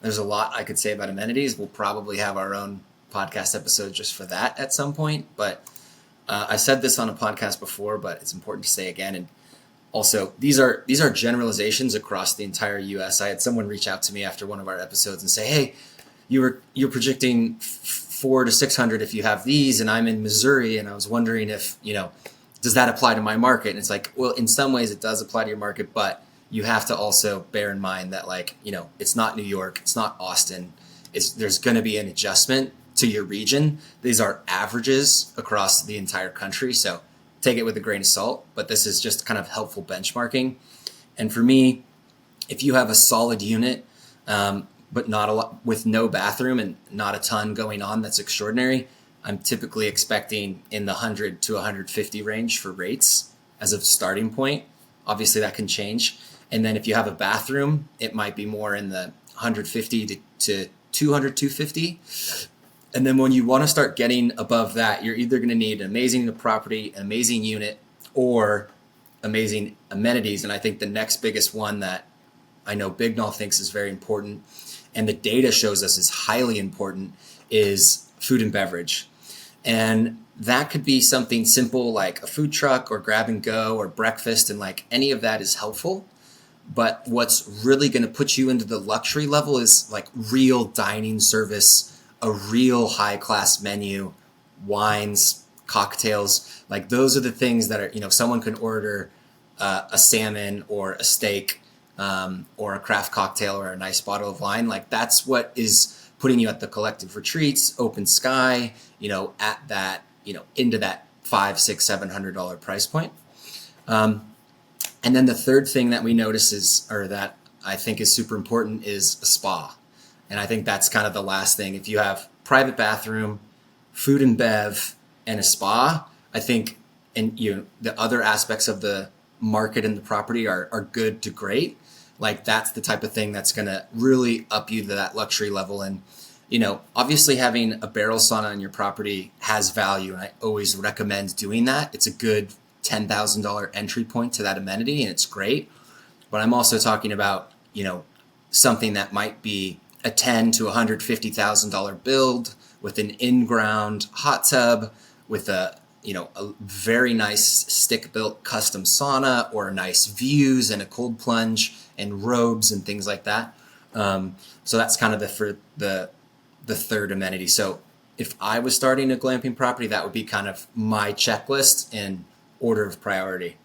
There's a lot I could say about amenities. We'll probably have our own podcast episode just for that at some point. But I said this on a podcast before, but it's important to say again. And also, these are generalizations across the entire U.S. I had someone reach out to me after one of our episodes and say, "Hey, you're projecting 400 to 600 if you have these, and I'm in Missouri, and I was wondering if does that apply to my market?" And it's like, well, in some ways it does apply to your market, but you have to also bear in mind that it's not New York, it's not Austin. There's going to be an adjustment to your region. These are averages across the entire country, so take it with a grain of salt. But this is just kind of helpful benchmarking. And for me, if you have a solid unit, but not a lot, with no bathroom and not a ton going on that's extraordinary, I'm typically expecting in the 100 to 150 range for rates as a starting point. Obviously that can change. And then if you have a bathroom, it might be more in the 150 to 200, 250. And then when you want to start getting above that, you're either going to need an amazing property, an amazing unit, or amazing amenities. And I think the next biggest one that I know Bygnal thinks is very important, and the data shows us is highly important, is food and beverage. And that could be something simple like a food truck or grab and go or breakfast, and like any of that is helpful. But what's really going to put you into the luxury level is like real dining service, a real high class menu, wines, cocktails. Like those are the things that are, someone can order a salmon or a steak, or a craft cocktail or a nice bottle of wine. Like that's what is putting you at the collective retreats, open sky, at that, into that $500, $600, $700 price point. And then the third thing that we notice that I think is super important, is a spa. And I think that's kind of the last thing. If you have private bathroom, food and bev, and a spa, I think, and the other aspects of the market and the property are good to great. Like that's the type of thing that's going to really up you to that luxury level. And, obviously having a barrel sauna on your property has value. And I always recommend doing that. It's a good $10,000 entry point to that amenity, and it's great. But I'm also talking about, something that might be a $10,000 to $150,000 build with an in-ground hot tub with a very nice stick-built custom sauna, or nice views and a cold plunge and robes and things like that. So that's kind of the third amenity. So if I was starting a glamping property, that would be kind of my checklist in order of priority.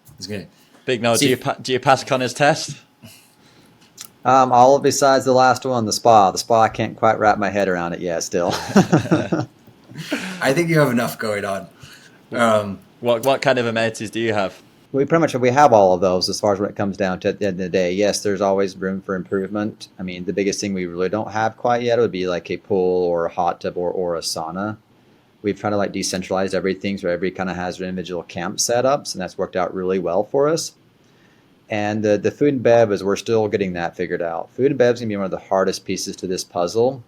Big no. Do you pass Connor's test? All besides the last one, the spa. The spa, I can't quite wrap my head around it yet still. I think you have enough going on. What kind of amenities do you have? We have all of those as far as when it comes down to at the end of the day. Yes, there's always room for improvement. I mean, the biggest thing we really don't have quite yet would be like a pool or a hot tub or a sauna. We've tried to like decentralize everything so everybody kind of has their individual camp setups, and that's worked out really well for us. And the food and bev is, we're still getting that figured out. Food and bev is going to be one of the hardest pieces to this puzzle.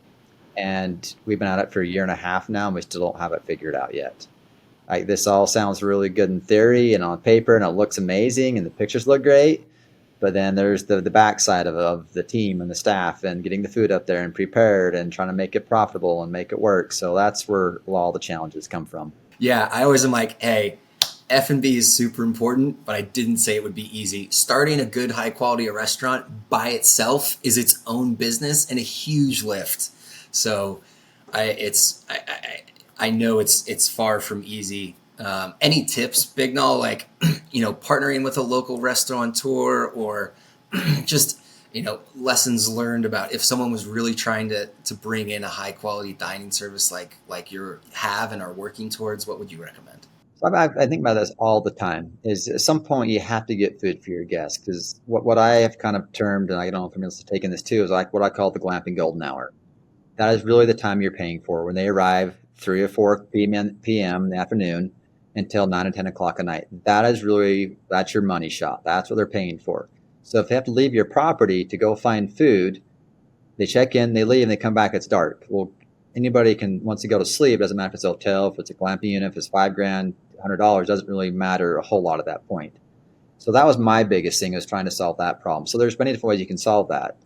And we've been at it for a year and a half now, and we still don't have it figured out yet. Like, this all sounds really good in theory and on paper, and it looks amazing, and the pictures look great. But then there's the backside of the team and the staff, and getting the food up there and prepared and trying to make it profitable and make it work. So that's where all the challenges come from. Yeah, I always am like, hey, F&B is super important, but I didn't say it would be easy. Starting a good, high-quality restaurant by itself is its own business and a huge lift. So I know it's far from easy. Any tips, Bygnal, like, partnering with a local restaurateur, or just, lessons learned about if someone was really trying to bring in a high quality dining service like you have and are working towards, what would you recommend? So I think about this all the time, is at some point you have to get food for your guests, because what I have kind of termed, and I don't know if anyone else is taking this too, is like what I call the glamping golden hour. That is really the time you're paying for when they arrive 3 or 4 p.m. in the afternoon until 9 or 10 o'clock at night. That's your money shot. That's what they're paying for. So if they have to leave your property to go find food, they check in, they leave, and they come back, it's dark. Well, anybody can, once they go to sleep, it doesn't matter if it's a hotel, if it's a glamping unit, if it's $5,000, $100, doesn't really matter a whole lot at that point. So that was my biggest thing, is trying to solve that problem. So there's many different ways you can solve that.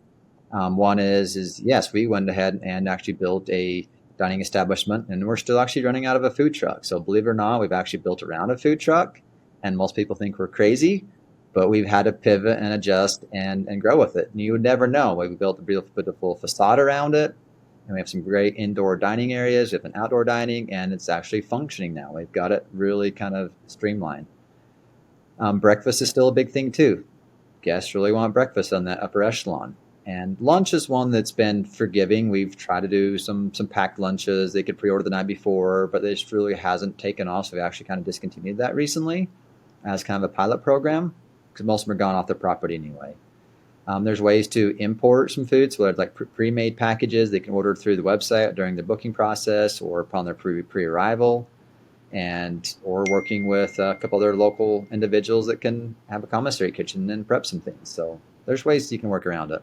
One is yes, we went ahead and actually built a dining establishment, and we're still actually running out of a food truck. So believe it or not, we've actually built around a food truck, and most people think we're crazy, but we've had to pivot and adjust and grow with it. And you would never know. We built a beautiful facade around it, and we have some great indoor dining areas. We have an outdoor dining, and it's actually functioning now. We've got it really kind of streamlined. Breakfast is still a big thing too. Guests really want breakfast on that upper echelon. And lunch is one that's been forgiving. We've tried to do some packed lunches. They could pre-order the night before, but it just really hasn't taken off. So we actually kind of discontinued that recently as kind of a pilot program because most of them are gone off the property anyway. There's ways to import some food. So like pre-made packages, they can order through the website during the booking process or upon their pre-arrival. Or working with a couple other local individuals that can have a commissary kitchen and prep some things. So there's ways you can work around it.